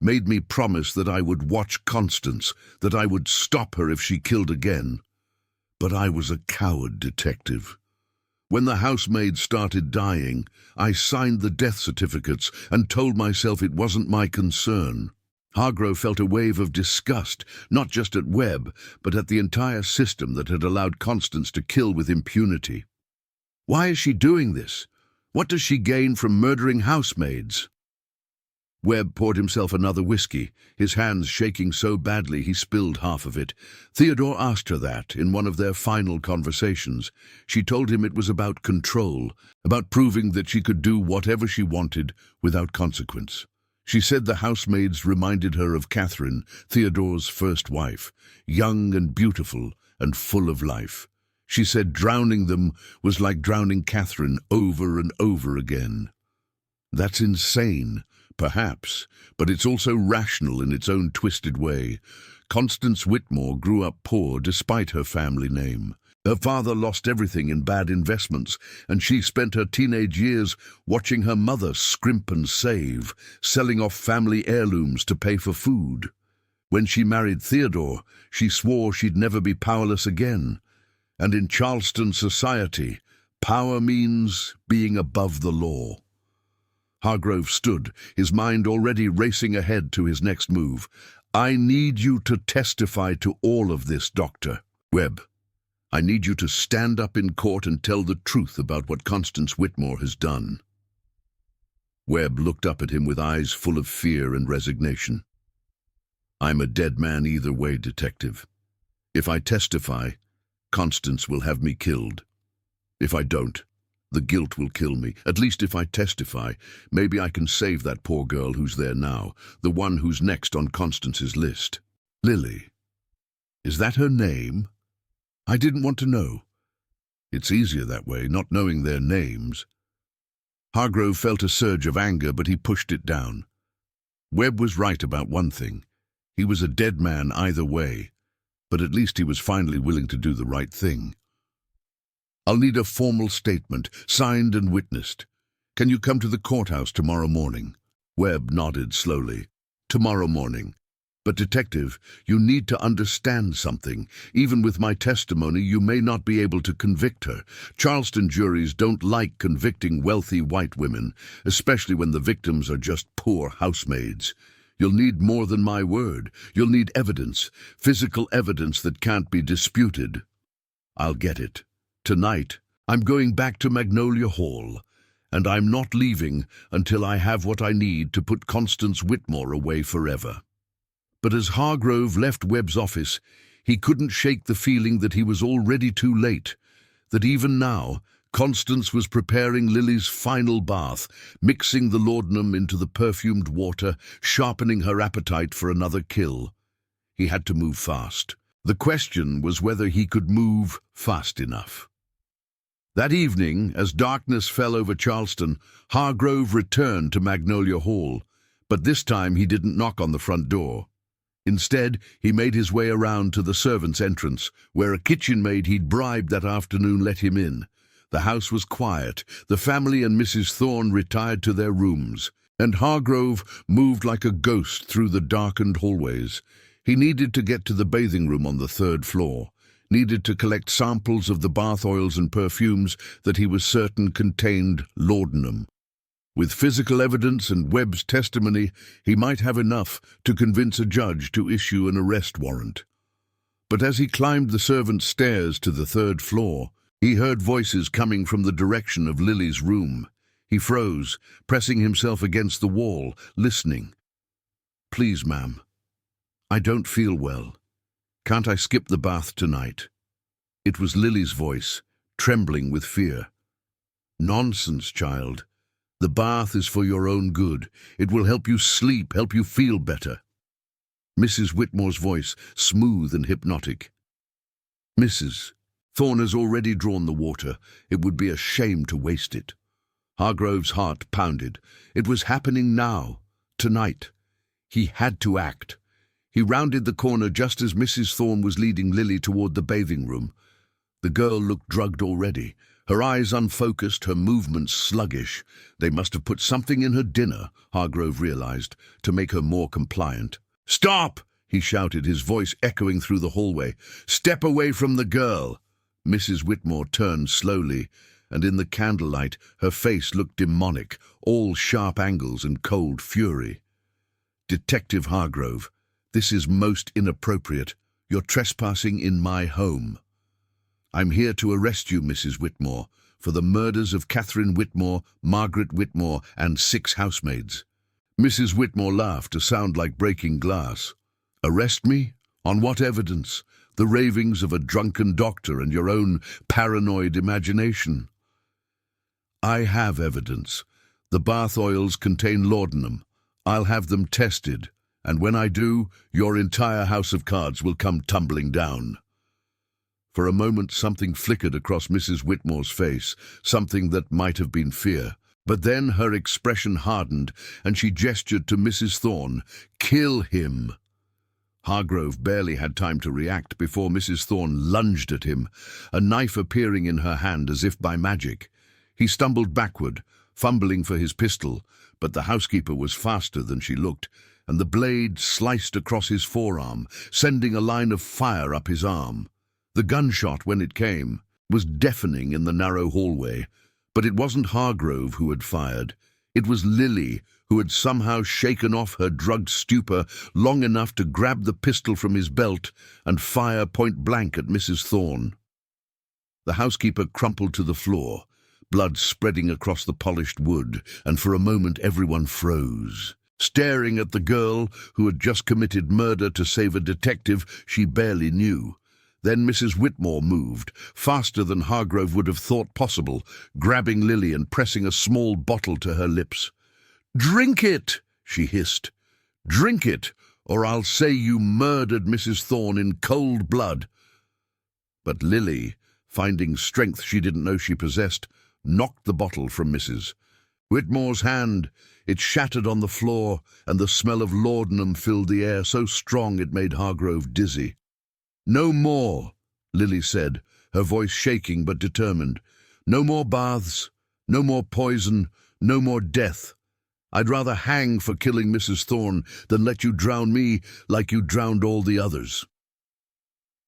made me promise that I would watch Constance, that I would stop her if she killed again. But I was a coward, detective. When the housemaids started dying, I signed the death certificates and told myself it wasn't my concern. Hargrove felt a wave of disgust, not just at Webb, but at the entire system that had allowed Constance to kill with impunity. Why is she doing this? What does she gain from murdering housemaids? Webb poured himself another whiskey, his hands shaking so badly he spilled half of it. Theodore asked her that in one of their final conversations. She told him it was about control, about proving that she could do whatever she wanted without consequence. She said the housemaids reminded her of Catherine, Theodore's first wife, young and beautiful and full of life. She said drowning them was like drowning Catherine over and over again. That's insane, perhaps, but it's also rational in its own twisted way. Constance Whitmore grew up poor despite her family name. Her father lost everything in bad investments, and she spent her teenage years watching her mother scrimp and save, selling off family heirlooms to pay for food. When she married Theodore, she swore she'd never be powerless again. And in Charleston society, power means being above the law. Hargrove stood, his mind already racing ahead to his next move. I need you to testify to all of this, Doctor. Webb, I need you to stand up in court and tell the truth about what Constance Whitmore has done. Webb looked up at him with eyes full of fear and resignation. I'm a dead man either way, detective. If I testify, Constance will have me killed. If I don't, the guilt will kill me. At least if I testify, maybe I can save that poor girl who's there now, the one who's next on Constance's list. Lily. Is that her name? I didn't want to know. It's easier that way, not knowing their names. Hargrove felt a surge of anger, but he pushed it down. Webb was right about one thing. He was a dead man either way, but at least he was finally willing to do the right thing. I'll need a formal statement, signed and witnessed. Can you come to the courthouse tomorrow morning? Webb nodded slowly. Tomorrow morning. But, detective, you need to understand something. Even with my testimony, you may not be able to convict her. Charleston juries don't like convicting wealthy white women, especially when the victims are just poor housemaids. You'll need more than my word. You'll need evidence, physical evidence that can't be disputed. I'll get it. Tonight, I'm going back to Magnolia Hall, and I'm not leaving until I have what I need to put Constance Whitmore away forever. But as Hargrove left Webb's office, he couldn't shake the feeling that he was already too late, that even now, Constance was preparing Lily's final bath, mixing the laudanum into the perfumed water, sharpening her appetite for another kill. He had to move fast. The question was whether he could move fast enough. That evening, as darkness fell over Charleston, Hargrove returned to Magnolia Hall, but this time he didn't knock on the front door. Instead, he made his way around to the servants' entrance, where a kitchen maid he'd bribed that afternoon let him in. The house was quiet. The family and Mrs. Thorne retired to their rooms, and Hargrove moved like a ghost through the darkened hallways. He needed to get to the bathing room on the 3rd floor, needed to collect samples of the bath oils and perfumes that he was certain contained laudanum. With physical evidence and Webb's testimony, he might have enough to convince a judge to issue an arrest warrant. But as he climbed the servants' stairs to the third floor, he heard voices coming from the direction of Lily's room. He froze, pressing himself against the wall, listening. "Please, ma'am. I don't feel well. Can't I skip the bath tonight?" It was Lily's voice, trembling with fear. "Nonsense, child. The bath is for your own good. It will help you sleep, help you feel better." Mrs. Whitmore's voice, smooth and hypnotic. "Mrs. Thorne has already drawn the water. It would be a shame to waste it." Hargrove's heart pounded. It was happening now, tonight. He had to act. He rounded the corner just as Mrs. Thorne was leading Lily toward the bathing room. The girl looked drugged already, her eyes unfocused, her movements sluggish. They must have put something in her dinner, Hargrove realized, to make her more compliant. "Stop!" he shouted, his voice echoing through the hallway. "Step away from the girl!" Mrs. Whitmore turned slowly, and in the candlelight her face looked demonic, all sharp angles and cold fury. "Detective Hargrove, this is most inappropriate. You're trespassing in my home. I'm here to arrest you, Mrs. Whitmore, for the murders of Catherine Whitmore, Margaret Whitmore, and 6 housemaids." Mrs. Whitmore laughed, a sound like breaking glass. "Arrest me? On what evidence? The ravings of a drunken doctor and your own paranoid imagination." "I have evidence. The bath oils contain laudanum. I'll have them tested, and when I do, your entire house of cards will come tumbling down." For a moment something flickered across Mrs. Whitmore's face, something that might have been fear. But then her expression hardened, and she gestured to Mrs. Thorne. "Kill him!" Hargrove barely had time to react before Mrs. Thorne lunged at him, a knife appearing in her hand as if by magic. He stumbled backward, fumbling for his pistol, but the housekeeper was faster than she looked, and the blade sliced across his forearm, sending a line of fire up his arm. The gunshot, when it came, was deafening in the narrow hallway, but it wasn't Hargrove who had fired. It was Lily, who had somehow shaken off her drugged stupor long enough to grab the pistol from his belt and fire point-blank at Mrs. Thorne. The housekeeper crumpled to the floor, blood spreading across the polished wood, and for a moment everyone froze, staring at the girl who had just committed murder to save a detective she barely knew. Then Mrs. Whitmore moved, faster than Hargrove would have thought possible, grabbing Lily and pressing a small bottle to her lips. "Drink it!" she hissed. "Drink it, or I'll say you murdered Mrs. Thorne in cold blood." But Lily, finding strength she didn't know she possessed, knocked the bottle from Mrs. Whitmore's hand. It shattered on the floor, and the smell of laudanum filled the air so strong it made Hargrove dizzy. "No more," Lily said, her voice shaking but determined. "No more baths, no more poison, no more death. I'd rather hang for killing Mrs. Thorne than let you drown me like you drowned all the others."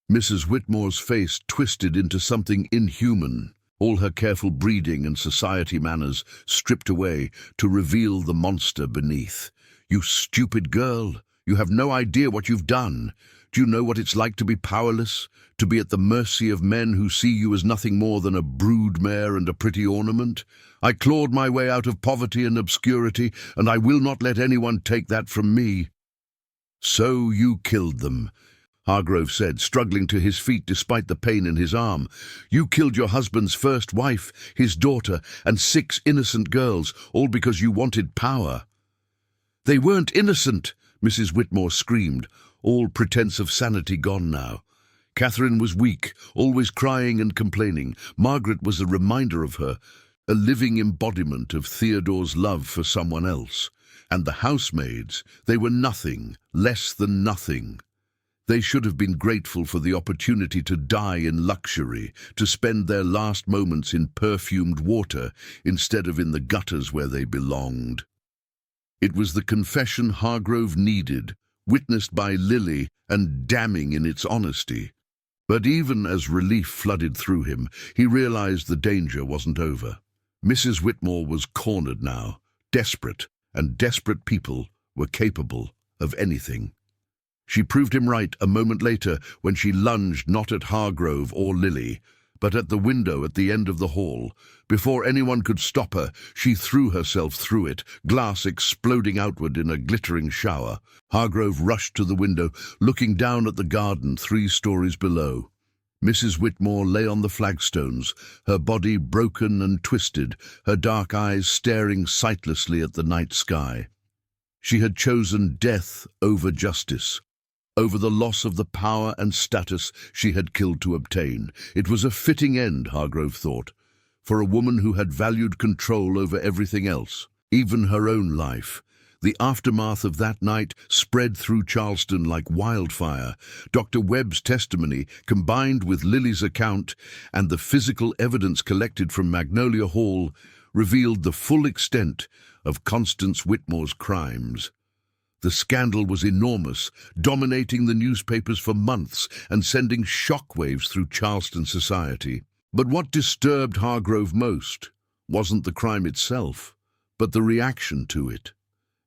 Mrs. Whitmore's face twisted into something inhuman, all her careful breeding and society manners stripped away to reveal the monster beneath. "You stupid girl, you have no idea what you've done. Do you know what it's like to be powerless, to be at the mercy of men who see you as nothing more than a broodmare and a pretty ornament? I clawed my way out of poverty and obscurity, and I will not let anyone take that from me." "So you killed them," Hargrove said, struggling to his feet despite the pain in his arm. "You killed your husband's first wife, his daughter, and 6 innocent girls, all because you wanted power." "They weren't innocent," Mrs. Whitmore screamed, all pretense of sanity gone now. Catherine was weak, always crying and complaining. Margaret was a reminder of her, a living embodiment of Theodore's love for someone else. And the housemaids, they were nothing, less than nothing. They should have been grateful for the opportunity to die in luxury, to spend their last moments in perfumed water instead of in the gutters where they belonged. It was the confession Hargrove needed, witnessed by Lily and damning in its honesty. But even as relief flooded through him, he realized the danger wasn't over. Mrs. Whitmore was cornered now, desperate, and desperate people were capable of anything. She proved him right a moment later when she lunged not at Hargrove or Lily, but at the window at the end of the hall. Before anyone could stop her, she threw herself through it, glass exploding outward in a glittering shower. Hargrove rushed to the window, looking down at the garden 3 stories below. Mrs. Whitmore lay on the flagstones, her body broken and twisted, her dark eyes staring sightlessly at the night sky. She had chosen death over justice, over the loss of the power and status she had killed to obtain. It was a fitting end, Hargrove thought, for a woman who had valued control over everything else, even her own life. The aftermath of that night spread through Charleston like wildfire. Dr. Webb's testimony, combined with Lily's account and the physical evidence collected from Magnolia Hall, revealed the full extent of Constance Whitmore's crimes. The scandal was enormous, dominating the newspapers for months and sending shockwaves through Charleston society. But what disturbed Hargrove most wasn't the crime itself, but the reaction to it.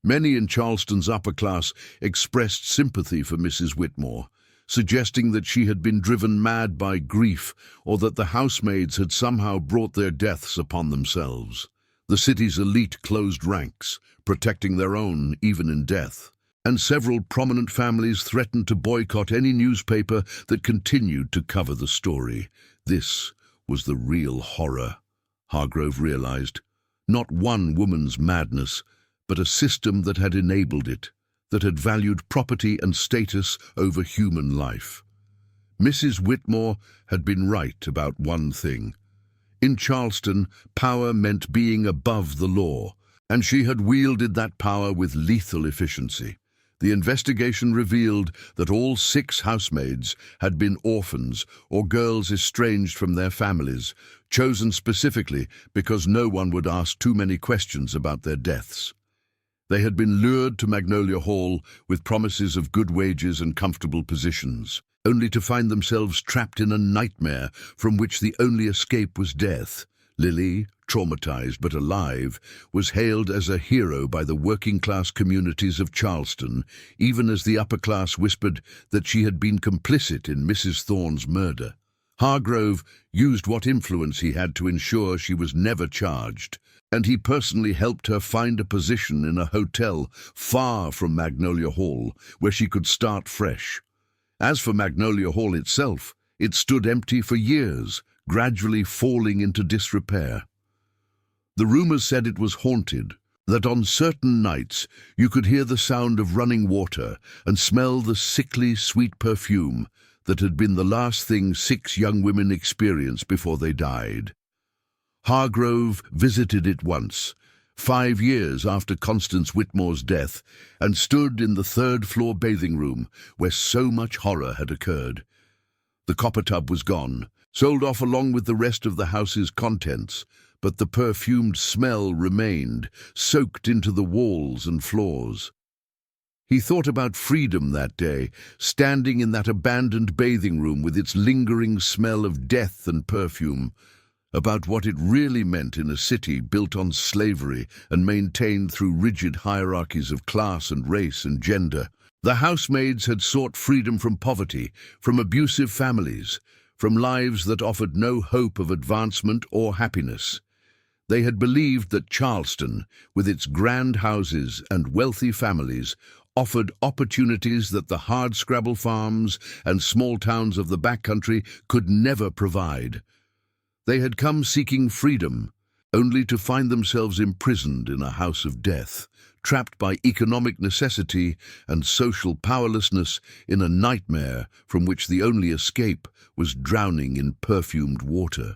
Many in Charleston's upper class expressed sympathy for Mrs. Whitmore, suggesting that she had been driven mad by grief or that the housemaids had somehow brought their deaths upon themselves. The city's elite closed ranks, protecting their own even in death, and several prominent families threatened to boycott any newspaper that continued to cover the story. This was the real horror, Hargrove realized. Not one woman's madness, but a system that had enabled it, that had valued property and status over human life. Mrs. Whitmore had been right about one thing. In Charleston, power meant being above the law, and she had wielded that power with lethal efficiency. The investigation revealed that all 6 housemaids had been orphans or girls estranged from their families, chosen specifically because no one would ask too many questions about their deaths. They had been lured to Magnolia Hall with promises of good wages and comfortable positions, only to find themselves trapped in a nightmare from which the only escape was death. Lily, traumatized but alive, was hailed as a hero by the working-class communities of Charleston, even as the upper class whispered that she had been complicit in Mrs. Thorne's murder. Hargrove used what influence he had to ensure she was never charged, and he personally helped her find a position in a hotel far from Magnolia Hall, where she could start fresh. As for Magnolia Hall itself, it stood empty for years, gradually falling into disrepair. The rumors said it was haunted, that on certain nights you could hear the sound of running water and smell the sickly, sweet perfume that had been the last thing 6 young women experienced before they died. Hargrove visited it once, 5 years after Constance Whitmore's death, and stood in the 3rd-floor bathing room where so much horror had occurred. The copper tub was gone, sold off along with the rest of the house's contents, but the perfumed smell remained, soaked into the walls and floors. He thought about freedom that day, standing in that abandoned bathing room with its lingering smell of death and perfume, about what it really meant in a city built on slavery and maintained through rigid hierarchies of class and race and gender. The housemaids had sought freedom from poverty, from abusive families, from lives that offered no hope of advancement or happiness. They had believed that Charleston, with its grand houses and wealthy families, offered opportunities that the hardscrabble farms and small towns of the backcountry could never provide. They had come seeking freedom, only to find themselves imprisoned in a house of death, trapped by economic necessity and social powerlessness in a nightmare from which the only escape was drowning in perfumed water.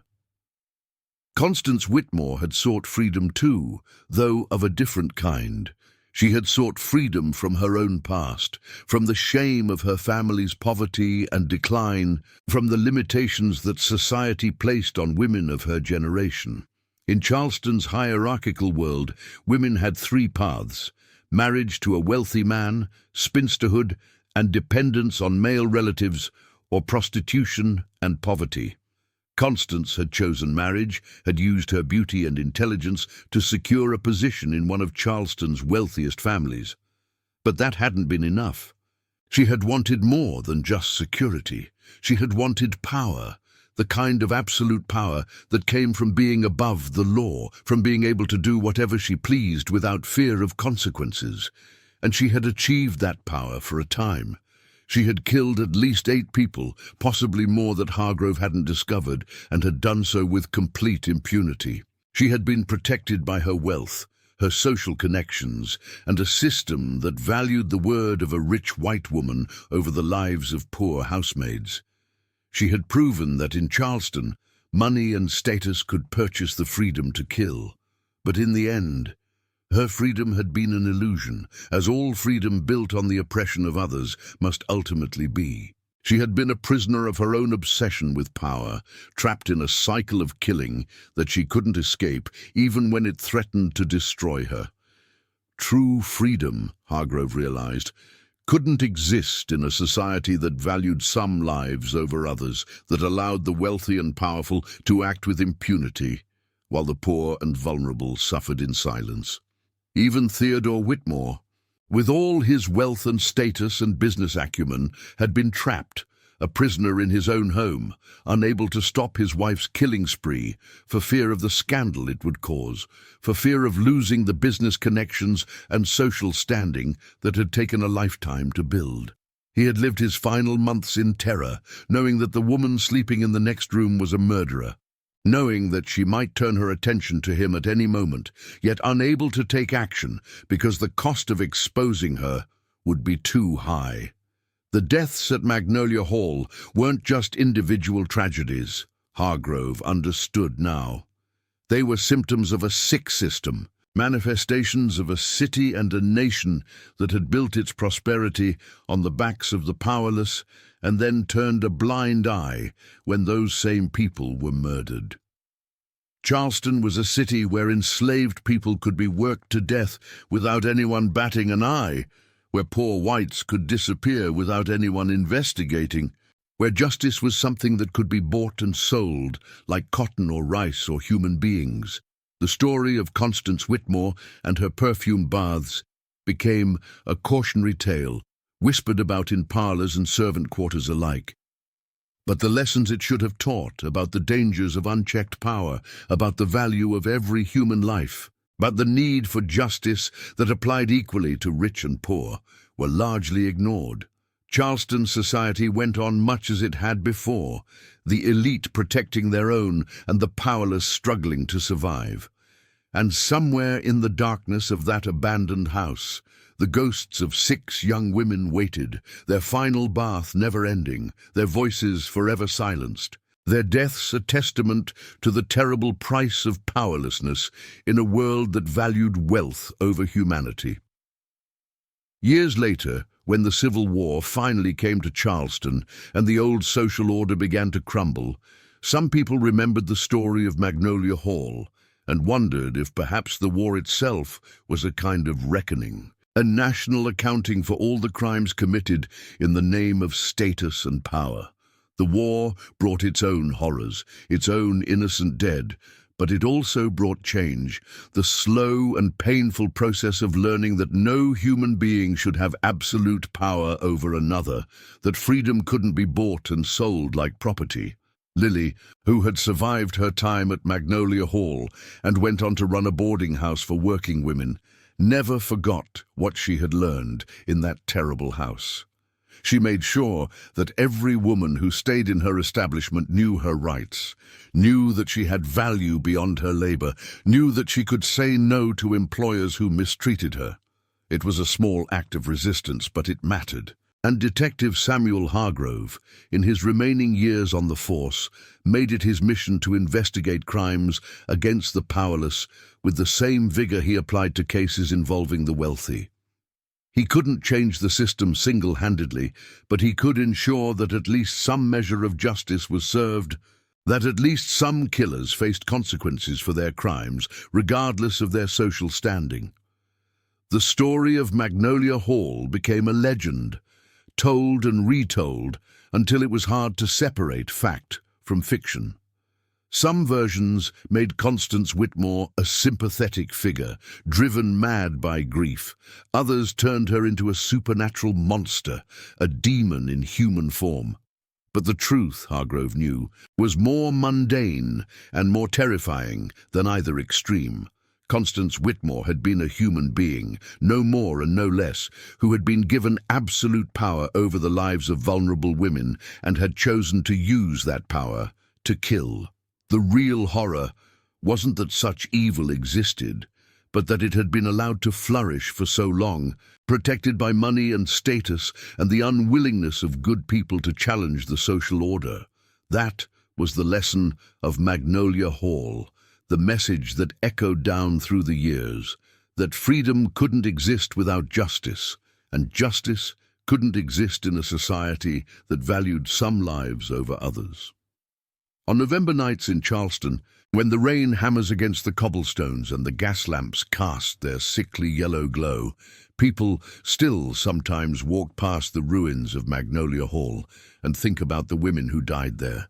Constance Whitmore had sought freedom too, though of a different kind. She had sought freedom from her own past, from the shame of her family's poverty and decline, from the limitations that society placed on women of her generation. In Charleston's hierarchical world, women had 3 paths: marriage to a wealthy man, spinsterhood, and dependence on male relatives, or prostitution and poverty. Constance had chosen marriage, had used her beauty and intelligence to secure a position in one of Charleston's wealthiest families. But that hadn't been enough. She had wanted more than just security. She had wanted power, the kind of absolute power that came from being above the law, from being able to do whatever she pleased without fear of consequences. And she had achieved that power for a time. She had killed at least 8 people, possibly more that Hargrove hadn't discovered, and had done so with complete impunity. She had been protected by her wealth, her social connections, and a system that valued the word of a rich white woman over the lives of poor housemaids. She had proven that in Charleston, money and status could purchase the freedom to kill. But in the end, her freedom had been an illusion, as all freedom built on the oppression of others must ultimately be. She had been a prisoner of her own obsession with power, trapped in a cycle of killing that she couldn't escape, even when it threatened to destroy her. True freedom, Hargrove realized, couldn't exist in a society that valued some lives over others, that allowed the wealthy and powerful to act with impunity, while the poor and vulnerable suffered in silence. Even Theodore Whitmore, with all his wealth and status and business acumen, had been trapped, a prisoner in his own home, unable to stop his wife's killing spree for fear of the scandal it would cause, for fear of losing the business connections and social standing that had taken a lifetime to build. He had lived his final months in terror, knowing that the woman sleeping in the next room was a murderer, knowing that she might turn her attention to him at any moment, yet unable to take action because the cost of exposing her would be too high. The deaths at Magnolia Hall weren't just individual tragedies, Hargrove understood now. They were symptoms of a sick system, manifestations of a city and a nation that had built its prosperity on the backs of the powerless and then turned a blind eye when those same people were murdered. Charleston was a city where enslaved people could be worked to death without anyone batting an eye, where poor whites could disappear without anyone investigating, where justice was something that could be bought and sold, like cotton or rice or human beings. The story of Constance Whitmore and her perfume baths became a cautionary tale, whispered about in parlors and servant quarters alike. But the lessons it should have taught about the dangers of unchecked power, about the value of every human life, about the need for justice that applied equally to rich and poor, were largely ignored. Charleston society went on much as it had before, the elite protecting their own and the powerless struggling to survive. And somewhere in the darkness of that abandoned house, the ghosts of 6 young women waited, their final bath never ending, their voices forever silenced, their deaths a testament to the terrible price of powerlessness in a world that valued wealth over humanity. Years later, when the Civil War finally came to Charleston and the old social order began to crumble, some people remembered the story of Magnolia Hall and wondered if perhaps the war itself was a kind of reckoning, a national accounting for all the crimes committed in the name of status and power. The war brought its own horrors, its own innocent dead, but it also brought change, the slow and painful process of learning that no human being should have absolute power over another, that freedom couldn't be bought and sold like property. Lily, who had survived her time at Magnolia Hall and went on to run a boarding house for working women, never forgot what she had learned in that terrible house. She made sure that every woman who stayed in her establishment knew her rights, knew that she had value beyond her labor, knew that she could say no to employers who mistreated her. It was a small act of resistance, but it mattered. And Detective Samuel Hargrove, in his remaining years on the force, made it his mission to investigate crimes against the powerless with the same vigor he applied to cases involving the wealthy. He couldn't change the system single-handedly, but he could ensure that at least some measure of justice was served, that at least some killers faced consequences for their crimes, regardless of their social standing. The story of Magnolia Hall became a legend, told and retold until it was hard to separate fact from fiction. Some versions made Constance Whitmore a sympathetic figure, driven mad by grief. Others turned her into a supernatural monster, a demon in human form. But the truth, Hargrove knew, was more mundane and more terrifying than either extreme. Constance Whitmore had been a human being, no more and no less, who had been given absolute power over the lives of vulnerable women and had chosen to use that power to kill. The real horror wasn't that such evil existed, but that it had been allowed to flourish for so long, protected by money and status and the unwillingness of good people to challenge the social order. That was the lesson of Magnolia Hall, the message that echoed down through the years, that freedom couldn't exist without justice, and justice couldn't exist in a society that valued some lives over others. On November nights in Charleston, when the rain hammers against the cobblestones and the gas lamps cast their sickly yellow glow, people still sometimes walk past the ruins of Magnolia Hall and think about the women who died there.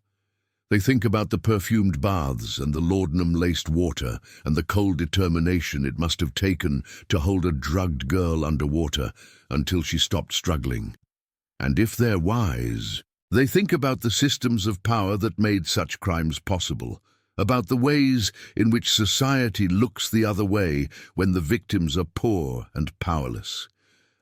They think about the perfumed baths and the laudanum-laced water and the cold determination it must have taken to hold a drugged girl underwater until she stopped struggling. And if they're wise, they think about the systems of power that made such crimes possible, about the ways in which society looks the other way when the victims are poor and powerless,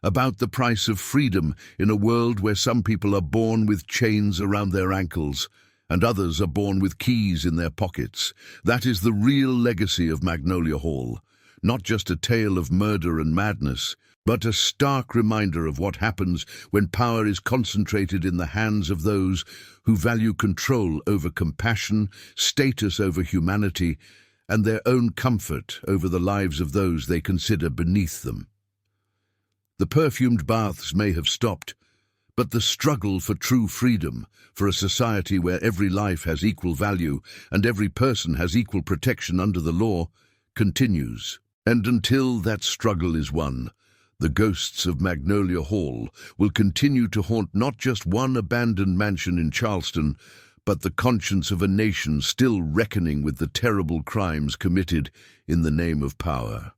about the price of freedom in a world where some people are born with chains around their ankles and others are born with keys in their pockets. That is the real legacy of Magnolia Hall, not just a tale of murder and madness, but a stark reminder of what happens when power is concentrated in the hands of those who value control over compassion, status over humanity, and their own comfort over the lives of those they consider beneath them. The perfumed baths may have stopped, but the struggle for true freedom, for a society where every life has equal value and every person has equal protection under the law, continues. And until that struggle is won, the ghosts of Magnolia Hall will continue to haunt not just one abandoned mansion in Charleston, but the conscience of a nation still reckoning with the terrible crimes committed in the name of power.